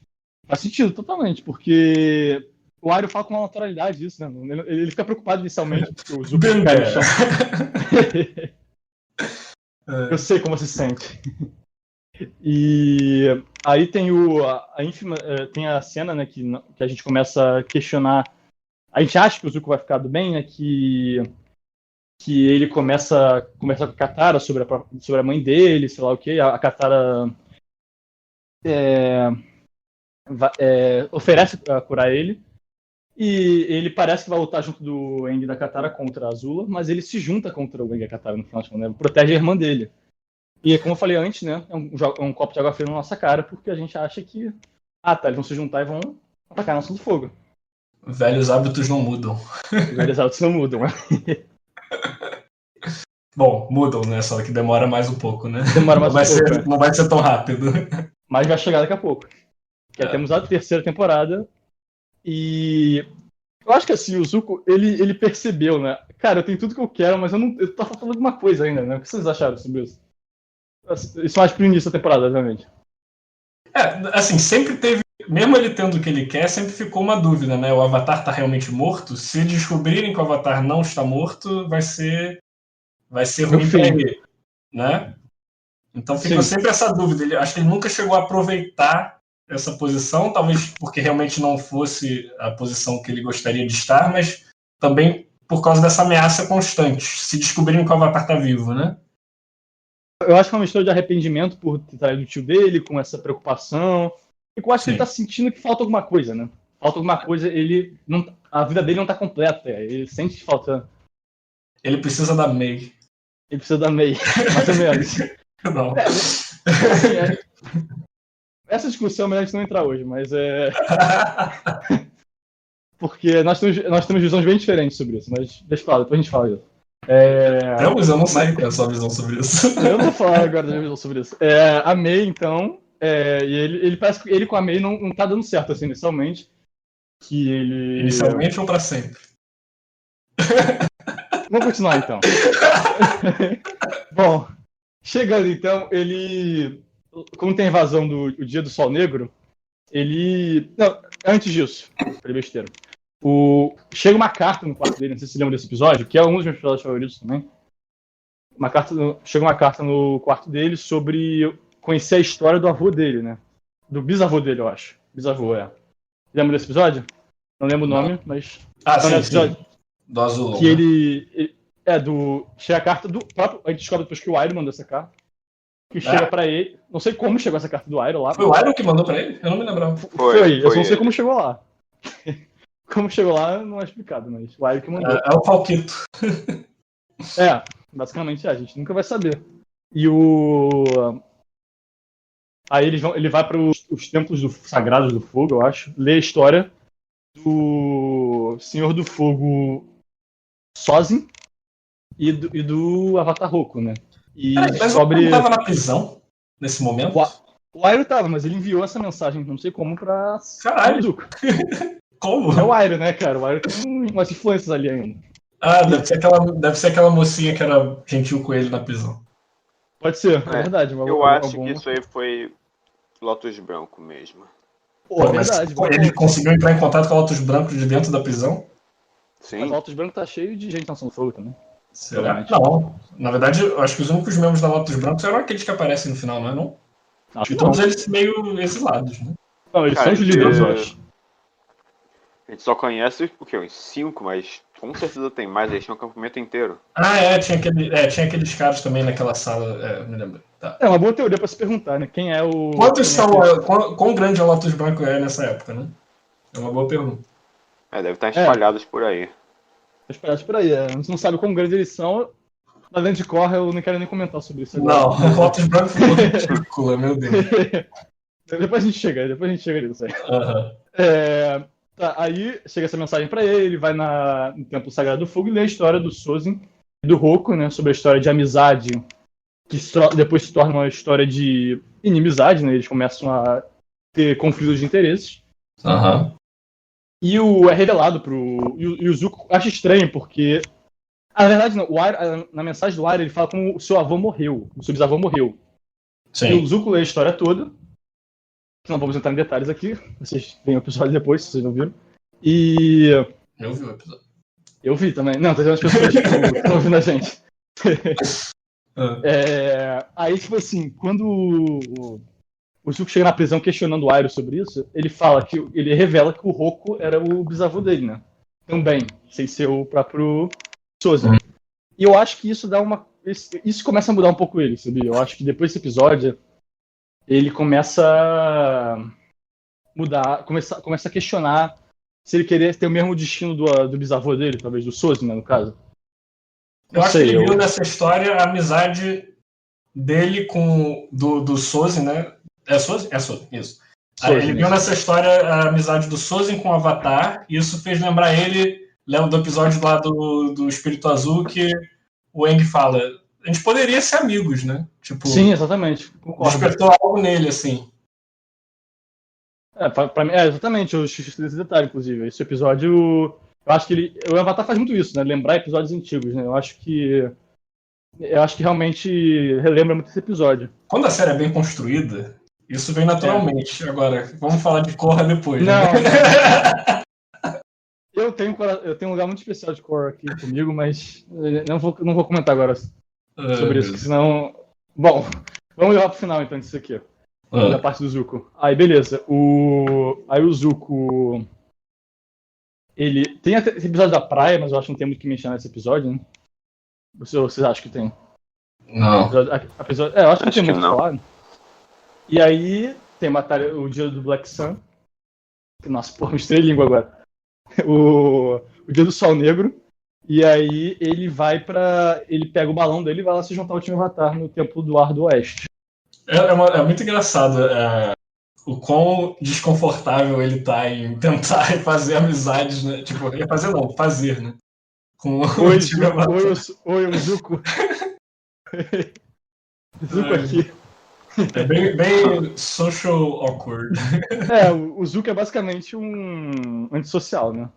Faz sentido, totalmente, porque o Airo fala com uma naturalidade isso, né? Ele fica preocupado inicialmente porque o Zuko cai no chão. Eu sei como se sente. E aí tem tem a cena, né, que a gente começa a questionar. A gente acha que o Zuko vai ficar do bem, né? Que ele começa a conversar com a Katara sobre a mãe dele, sei lá o que. A Katara oferece pra curar ele. E ele parece que vai lutar junto do Aang e da Katara contra a Azula, mas ele se junta contra o Aang e a Katara no final, né? Protege a irmã dele. E como eu falei antes, né? É um copo de água fria na nossa cara, porque a gente acha que eles vão se juntar e vão atacar nosso do fogo. Velhos hábitos não mudam. Velhos hábitos não mudam, né? Bom, mudam, né? Só que demora mais um pouco, né? Demora mais um pouco. Não vai ser tão rápido. Mas vai chegar daqui a pouco. Temos a terceira temporada. E eu acho que assim, o Zuko, ele percebeu, né? Cara, eu tenho tudo que eu quero, mas eu tô faltando alguma coisa ainda, né? O que vocês acharam sobre isso? Isso mais pro início da temporada, obviamente. Assim, sempre teve. Mesmo ele tendo o que ele quer, sempre ficou uma dúvida, né? O Avatar tá realmente morto? Se descobrirem que o Avatar não está morto, vai ser ruim pra ele, né? Então ficou sempre essa dúvida. Acho que ele nunca chegou a aproveitar essa posição, talvez porque realmente não fosse a posição que ele gostaria de estar, mas também por causa dessa ameaça constante, se descobrirem que o Avatar tá vivo, né? Eu acho que é uma mistura de arrependimento por ter traído o tio dele, com essa preocupação. E eu acho que ele tá sentindo que falta alguma coisa, né? Falta alguma coisa, a vida dele não tá completa, ele sente que falta. Ele precisa da Mei. Ele precisa da Mei, mais ou menos. Não. Essa discussão é melhor a gente não entrar hoje, mas porque nós temos visões bem diferentes sobre isso, mas deixa eu falar, depois a gente fala isso. Eu não sei qual é a sua visão sobre isso. Eu não vou falar agora da minha visão sobre isso. A Mei, então, e ele parece que ele com a Mei não tá dando certo, assim, inicialmente. Inicialmente ou pra sempre? Vamos continuar, então. Bom, chegando, então, como tem a invasão do Dia do Sol Negro, não, antes disso, falei besteira. Chega uma carta no quarto dele, não sei se você lembra desse episódio, que é um dos meus episódios favoritos também. Chega uma carta no quarto dele sobre conhecer a história do avô dele, né? Do bisavô dele, eu acho. Bisavô, Lembra desse episódio? Não lembro o nome, mas... sim, episódio, sim. Do Azulão. Que chega a carta do próprio... A gente descobre depois que o Airo mandou essa carta. Que chega pra ele... Não sei como chegou essa carta do Airo lá. Foi o Airo que mandou pra ele? Eu não me lembrava. Foi. Eu só não sei como chegou lá. Como chegou lá não é explicado, mas o Airo que mandou. É o Palquito. Basicamente a gente nunca vai saber. E aí ele vai para os templos sagrados do fogo, eu acho, ler a história do Senhor do Fogo Sozin e do Avatar Roku, né? E descobre... Ele tava na prisão nesse momento? O Airo tava, mas ele enviou essa mensagem, não sei como, pra... Caralho! Como? É o Airo, né, cara? O Airo tem umas influências ali ainda. Deve ser aquela mocinha que era gentil com ele na prisão. Pode ser, é verdade. Eu acho que isso aí foi Lotus Branco mesmo. Pô, é verdade. Ele conseguiu entrar em contato com o Lotus Branco de dentro da prisão? Sim. Mas o Lotus Branco tá cheio de gente na Nação do Fogo também. Será? Não. Na verdade, eu acho que os únicos membros da Lotus Branco eram aqueles que aparecem no final, não é não? Acho que todos eles meio exilados, né? Não, eles são os líderes, eu acho. A gente só conhece o quê? Uns 5, mas com certeza tem mais, eles tinham um acampamento inteiro. Tinha aqueles caras também naquela sala, me lembro. Tá. É uma boa teoria pra se perguntar, né? Quem é o... Quão grande o Lotus Branco é nessa época, né? É uma boa pergunta. Deve estar espalhados por aí. Espalhados por aí. A gente não sabe quão grandes eles são. Mas dentro de Korra eu não quero nem comentar sobre isso agora. Não, o Lotus Branco ficou ridícula, meu Deus. Depois a gente chega nisso aí. Uhum. Tá, aí chega essa mensagem pra ele vai no Templo Sagrado do Fogo e lê a história do Sozin e do Roku, né? Sobre a história de amizade, que depois se torna uma história de inimizade, né? Eles começam a ter conflitos de interesses. Uhum. E é revelado e o Zuko acha estranho, porque. Na verdade, não, na mensagem do Aira ele fala como o seu avô morreu, o seu bisavô morreu. Sim. E o Zuko lê a história toda. Não vamos entrar em detalhes aqui. Vocês veem o episódio depois, se vocês não viram. E. Eu vi o episódio. Eu vi também. Não, tem umas pessoas que estão ouvindo a gente. Aí, tipo assim, quando o Zuko chega na prisão questionando o Airo sobre isso, ele revela que o Roku era o bisavô dele, né? Também, sem ser o próprio Sozin. E eu acho que isso dá uma. Isso começa a mudar um pouco ele, sabia? Eu acho que depois desse episódio, ele começa a mudar, começa a questionar se ele queria ter o mesmo destino do bisavô dele, talvez do Sozin, né, no caso. Eu acho que ele viu nessa história a amizade dele com do Sozin, né? É Sozin? É Sozin, isso. Ele viu nessa história a amizade do Sozin com o Avatar, e isso fez lembrar ele, do episódio lá do Espírito Azul, que o Aang fala, a gente poderia ser amigos, né? Tipo, sim, exatamente. Concordo. Despertou algo nele, assim. Pra mim, exatamente, eu esqueci desse detalhe, inclusive. Esse episódio, eu acho que o Avatar faz muito isso, né? Lembrar episódios antigos, né? Eu acho que realmente relembra muito esse episódio. Quando a série é bem construída, isso vem naturalmente. Agora, vamos falar de Korra depois. Não, né? Eu tenho um lugar muito especial de Korra aqui comigo, mas não vou comentar agora sobre isso, senão... Bom, vamos levar pro final então disso aqui. Da parte do Zuko. Aí, beleza. Aí o Zuko... Ele tem esse episódio da praia, mas eu acho que não tem muito o que mexer nesse episódio, né? Vocês acham que tem? Não. Eu acho que tem muito o que falar. E aí, tem o dia do Black Sun. Nossa, porra, misturei língua agora. O dia do Sol Negro. E aí, ele pega o balão dele e vai lá se juntar ao time Avatar no Templo do Ar do Oeste. É muito engraçado o quão desconfortável ele tá em tentar fazer amizades, né? Tipo, fazer, né? Com o time Avatar. Oi, o Zuko. Zuko aqui. É bem social awkward. O Zuko é basicamente um antissocial, né?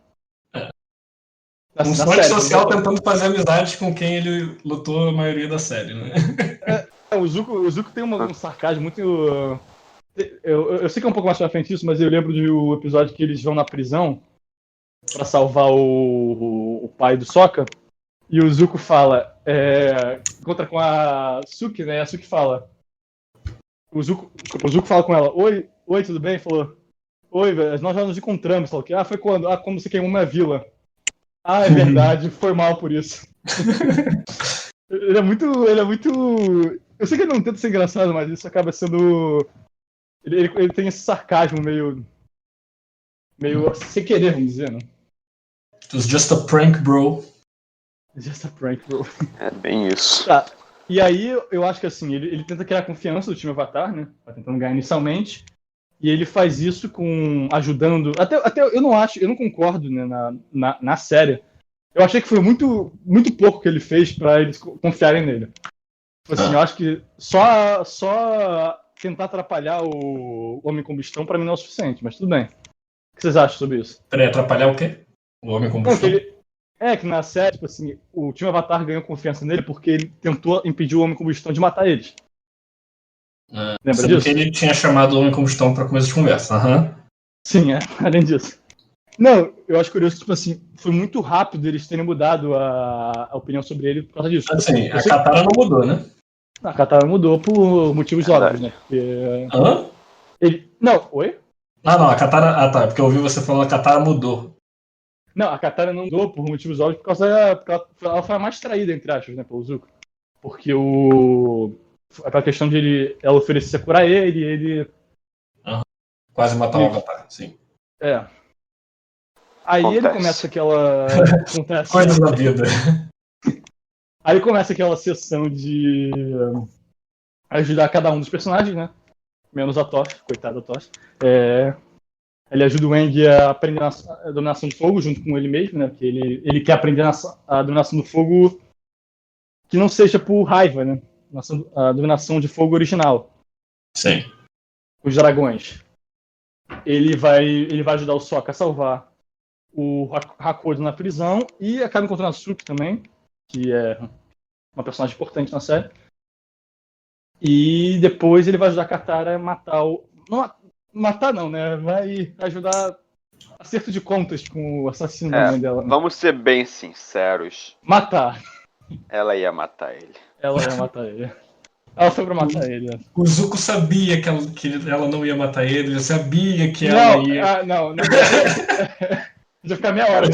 Um antissocial tentando fazer amizade com quem ele lutou a maioria da série, né? O Zuko tem um sarcasmo muito... Eu sei que é um pouco mais pra frente isso, mas eu lembro do episódio que eles vão na prisão pra salvar o pai do Sokka. E o Zuko fala... encontra com a Suki, né? E a Suki fala... O Zuko fala com ela, oi, tudo bem? Falou, oi, velho, nós já nos encontramos. Falou que, foi quando? Quando você queimou minha vila. É verdade, foi mal por isso. Ele é muito... Eu sei que ele não tenta ser engraçado, mas isso acaba sendo... Ele tem esse sarcasmo meio sem querer, vamos dizer, né? It was just a prank, bro. Just a prank, bro. É bem isso. Tá. E aí, eu acho que assim, ele tenta criar confiança do time Avatar, né? Tá tentando ganhar inicialmente. E ele faz isso ajudando... Até eu não concordo, né, na série. Eu achei que foi muito, muito pouco que ele fez pra eles confiarem nele. Assim, eu acho que só tentar atrapalhar o Homem-Combustão pra mim não é o suficiente, mas tudo bem. O que vocês acham sobre isso? Peraí, atrapalhar o quê? O Homem-Combustão? Que na série, tipo assim, o time Avatar ganhou confiança nele porque ele tentou impedir o Homem-Combustão de matar eles. Lembra disso? Porque ele tinha chamado o Homem-Combustão pra começo de conversa. Sim, além disso. Não, eu acho curioso que, tipo assim, foi muito rápido eles terem mudado a opinião sobre ele por causa disso. Assim, a Katara não mudou, né? A Katara mudou por motivos óbvios, né? Porque... Não, oi? Não, a Katara... tá, porque eu ouvi você falando que a Katara mudou. Não, a Katara não mudou por motivos óbvios porque ela foi a mais traída, entre aspas, né, pelo Zuko. Porque aquela questão de ela oferecer curar ele e ele... Quase matar o Avatar, sim. Aí ele Acontece. começa aquela. acontece- Coisas da vida. Aí começa aquela sessão de ajudar cada um dos personagens, né? Menos a Tosh, coitada da Tosh. Ele ajuda o Aang a aprender a dominação do fogo junto com ele mesmo, né? Porque ele quer aprender a dominação do fogo que não seja por raiva, né? A dominação de fogo original, Sim. os dragões. Ele vai ajudar o Sokka a salvar o Hakoda na prisão e acaba encontrando a Suki também, que é uma personagem importante na série. E depois ele vai ajudar a Katara a matar o... Não, matar não, né? Vai ajudar acerto de contas com o assassino da mãe dela. Né? Vamos ser bem sinceros. Matar. Ela ia matar ele. Ela ia matar ele. Ela foi pra matar ele. Né? O Zuko sabia que ela não ia matar ele, ele sabia que ela ia... Não. Já ficar meia hora.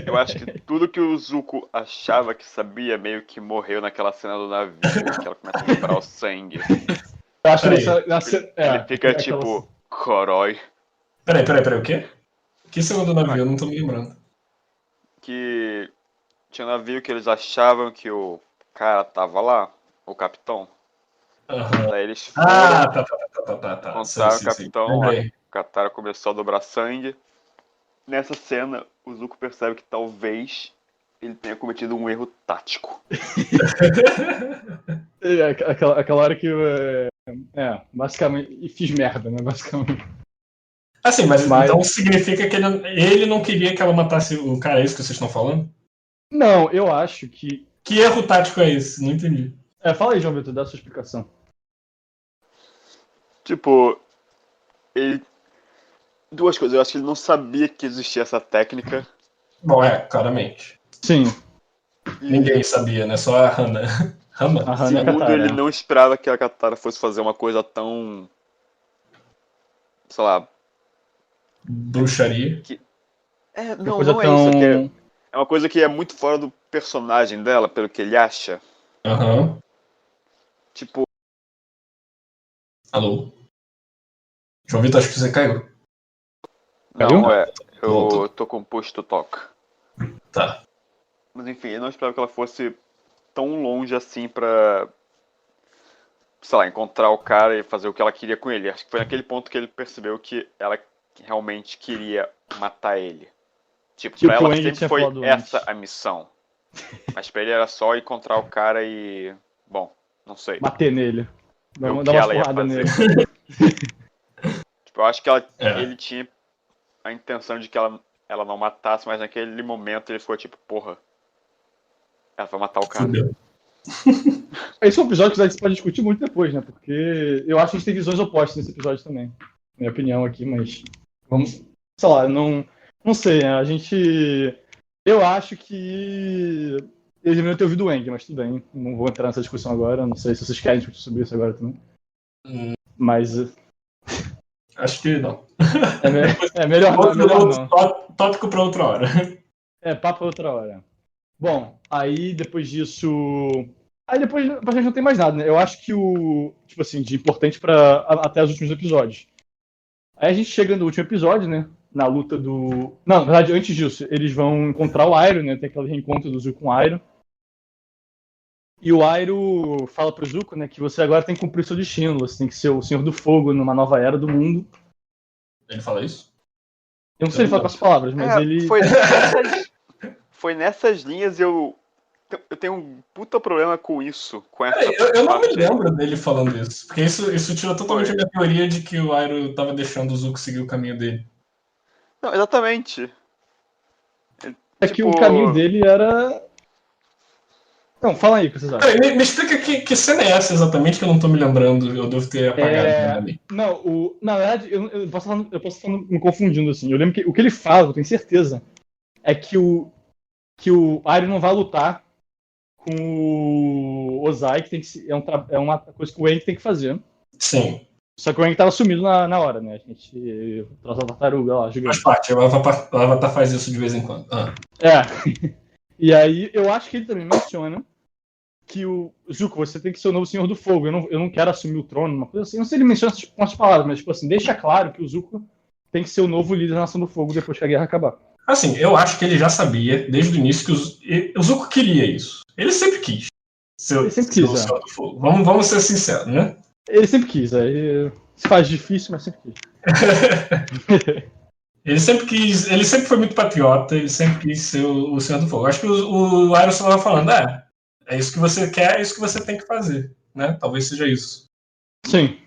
Eu acho que tudo que o Zuko achava que sabia meio que morreu naquela cena do navio, que ela começa a vibrar o sangue. Eu acho que Ele fica tipo, corói. Peraí, o quê? Que segundo navio? Eu não tô me lembrando. Que tinha um navio que eles achavam que o cara tava lá, o capitão. Uhum. Daí eles foram, tá. encontraram o capitão, Lembrei. a Katara começou a dobrar sangue. Nessa cena, o Zuko percebe que talvez ele tenha cometido um erro tático. Aquela hora que basicamente, fiz merda, né, basicamente. Assim, mas então significa que ele não queria que ela matasse o cara, é isso que vocês estão falando? Não, eu acho que... Que erro tático é esse? Não entendi. Fala aí, João Vitor, dá a sua explicação. Tipo, ele... Duas coisas, eu acho que ele não sabia que existia essa técnica. Bom, claramente. Sim. Ninguém sabia, né? Só a Hana. Hana. A Hana e a Segundo, Katara. ele não esperava que a Katara fosse fazer uma coisa tão... sei lá... Bruxaria. Não é isso. É uma coisa que é muito fora do personagem dela, pelo que ele acha. Aham. Tipo... Alô? João Vitor, acho que você caiu. Não, eu Voltou. tô com push to talk. Tá. Mas enfim, eu não esperava que ela fosse tão longe assim pra... sei lá, encontrar o cara e fazer o que ela queria com ele. Acho que foi naquele ponto que ele percebeu que ela realmente queria matar ele. Tipo, pra ela sempre foi essa a missão. Mas pra ele era só encontrar o cara e... bom, não sei. Bater nele. Ver o Dar que uma ela ia porrada fazer. nele. Tipo, eu acho que ele tinha a intenção de que ela não matasse, mas naquele momento ele ficou tipo, porra, ela vai matar o cara. Fudeu. Esse é um episódio que a gente pode discutir muito depois, né? Porque eu acho que a gente tem visões opostas nesse episódio também. Minha opinião aqui, mas... vamos... sei lá, não sei, né? A gente... eu acho que... eles deveriam ter ouvido o Aang, mas tudo bem. Não vou entrar nessa discussão agora. Não sei se vocês querem discutir sobre isso agora também. Mas... acho que não. Melhor não. Tópico pra outra hora. Papo pra outra hora. Bom, aí depois disso... aí depois a gente não tem mais nada, né? Eu acho que tipo assim, de importante até os últimos episódios. Aí a gente chega no último episódio, né? Na luta do... não, na verdade, antes disso, eles vão encontrar o Iroh, né? Tem aquele reencontro do Zuko com o Iroh. E o Iroh fala pro Zuko, né? Que você agora tem que cumprir seu destino. Você tem que ser o Senhor do Fogo numa nova era do mundo. Ele fala isso? Eu não sei se ele fala com as palavras, mas ele... Foi nessas linhas eu tenho um puta problema com isso. Com essa eu não me lembro dele falando isso. Porque isso tirou totalmente a minha teoria de que o Iroh tava deixando o Zuko seguir o caminho dele. Não, exatamente. Que o caminho dele era... não, fala aí o que vocês acham. Me explica que cena é essa exatamente, que eu não tô me lembrando. Eu devo ter apagado. Não, na verdade, eu posso estar me confundindo, assim. Eu lembro que o que ele fala, eu tenho certeza, é que o Iroh não vai lutar com o Ozai, que tem que é uma coisa que o Aang tem que fazer. Sim. Só que o Aang tava sumido na hora, né? A gente trouxe a tartaruga lá, gigante. Faz parte, o Avatar faz isso de vez em quando. E aí, eu acho que ele também menciona que o Zuko, você tem que ser o novo Senhor do Fogo. Eu não quero assumir o trono, uma coisa assim. Eu não sei se ele menciona com as palavras, mas tipo assim, deixa claro que o Zuko tem que ser o novo líder da Nação do Fogo depois que a guerra acabar. Assim, eu acho que ele já sabia, desde o início, que o Zuko queria isso. Ele sempre quis. Ele sempre quis, o Senhor do Fogo. Vamos ser sinceros, né? Ele sempre quis, se faz difícil, mas sempre quis. Ele sempre foi muito patriota, ele sempre quis ser o Senhor do Fogo. Acho que o Iroh só estava falando, é isso que você quer, é isso que você tem que fazer, né? Talvez seja isso. Sim.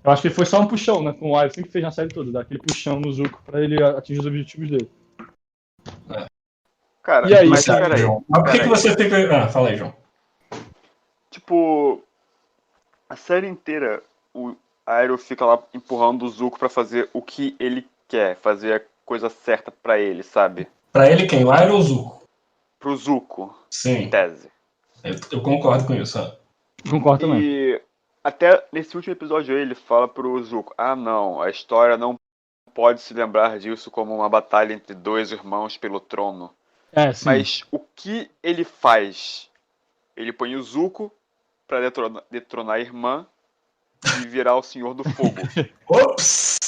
Eu acho que foi só um puxão, né? Como o Iroh sempre fez na série toda, dar aquele puxão no Zuko pra ele atingir os objetivos dele. Cara, e aí, mas cara, peraí. João? Mas por que você fica... fala aí, João. Tipo, a série inteira, o Iroh fica lá empurrando o Zuko pra fazer o que ele quer, fazer a coisa certa pra ele, sabe? Pra ele quem? O Iroh ou o Zuko? Pro Zuko, Sim. em tese. Eu concordo com isso. Concordo também. E até nesse último episódio aí, ele fala pro Zuko, não, a história não pode se lembrar disso como uma batalha entre dois irmãos pelo trono. Sim. Mas o que ele faz? Ele põe o Zuko pra detronar a irmã e virar o Senhor do Fogo. Ops!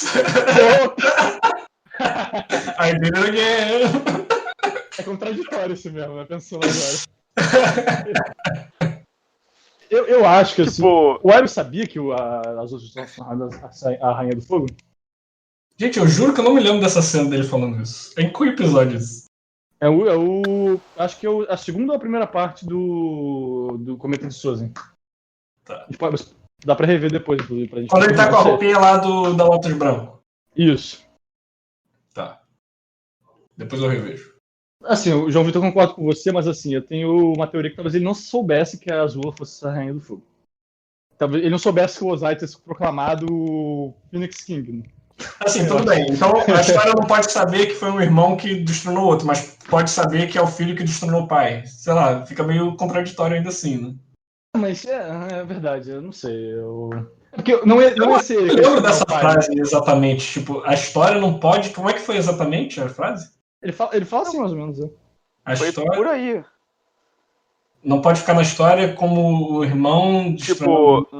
I did it again! É contraditório isso mesmo, né? Pensando agora. eu acho que assim, Tipo, o Iroh sabia que as outras a Rainha do Fogo? Gente, eu juro que eu não me lembro dessa cena dele falando isso. Em qual episódio isso? Acho que é a segunda ou a primeira parte do Cometa de Sozen. Tá. Dá pra rever depois, inclusive. Pra gente Quando ele tá com a roupinha lá da Lotus Branco. Isso. Tá. Depois eu revejo. Assim, o João Vitor concorda com você, mas assim, eu tenho uma teoria que talvez ele não soubesse que a Azula fosse a Rainha do Fogo. Talvez ele não soubesse que o Ozai tinha se proclamado o Phoenix King, né? Assim, tudo bem. Então a história não pode saber que foi um irmão que destronou o outro, mas pode saber que é o filho que destronou o pai. Sei lá, fica meio contraditório ainda assim, né? Mas é verdade, eu não sei. Porque não ia ser. Eu lembro dessa frase exatamente. Tipo, a história não pode. Como é que foi exatamente a frase? Ele fala assim, mais ou menos. A foi história por aí. não pode ficar na história como o irmão destronou. Tipo,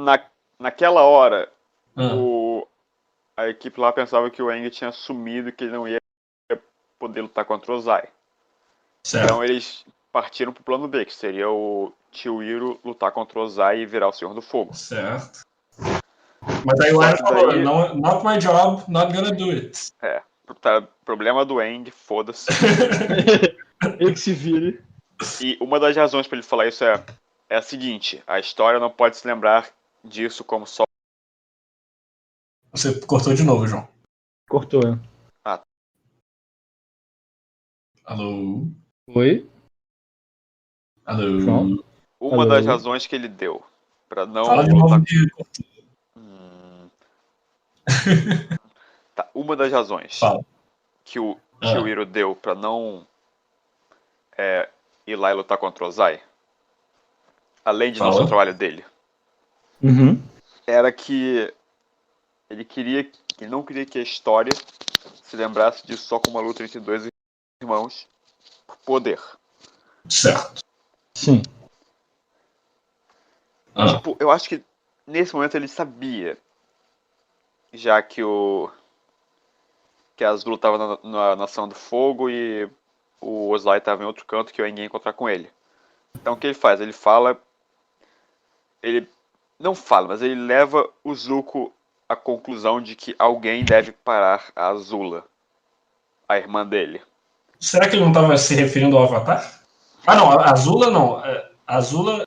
naquela hora, Ah. a equipe lá pensava que o Aang tinha sumido e que ele não ia poder lutar contra o Ozai. Certo. Então eles partiram pro plano B, que seria o Tio Iro lutar contra o Ozai e virar o Senhor do Fogo. Certo. Mas aí o Iroh falou, not my job, not gonna do it. Problema do Aang, foda-se. Ele que se vire. E uma das razões pra ele falar isso é a seguinte, a história não pode se lembrar disso como só... Você cortou de novo, João. Cortou, né? Alô? Oi? Alô? João? Uma Alô? das razões que ele deu pra não Fala de lutar... novo que... Tá, uma das razões Fala. que o Tio Iro deu pra não ir lá e lutar contra o Ozai, além de não ser o trabalho dele, era que ele não queria que a história se lembrasse disso só como uma luta entre dois irmãos por poder. Certo. Sim. Tipo, eu acho que nesse momento ele sabia, já que a Azula estava na Nação do Fogo e o Ozai estava em outro canto que eu ia encontrar com ele. Então o que ele faz? Ele não fala, mas ele leva o Zuko à conclusão de que alguém deve parar a Azula, a irmã dele. Será que ele não estava se referindo ao Avatar? Ah, não, a Azula não. A Azula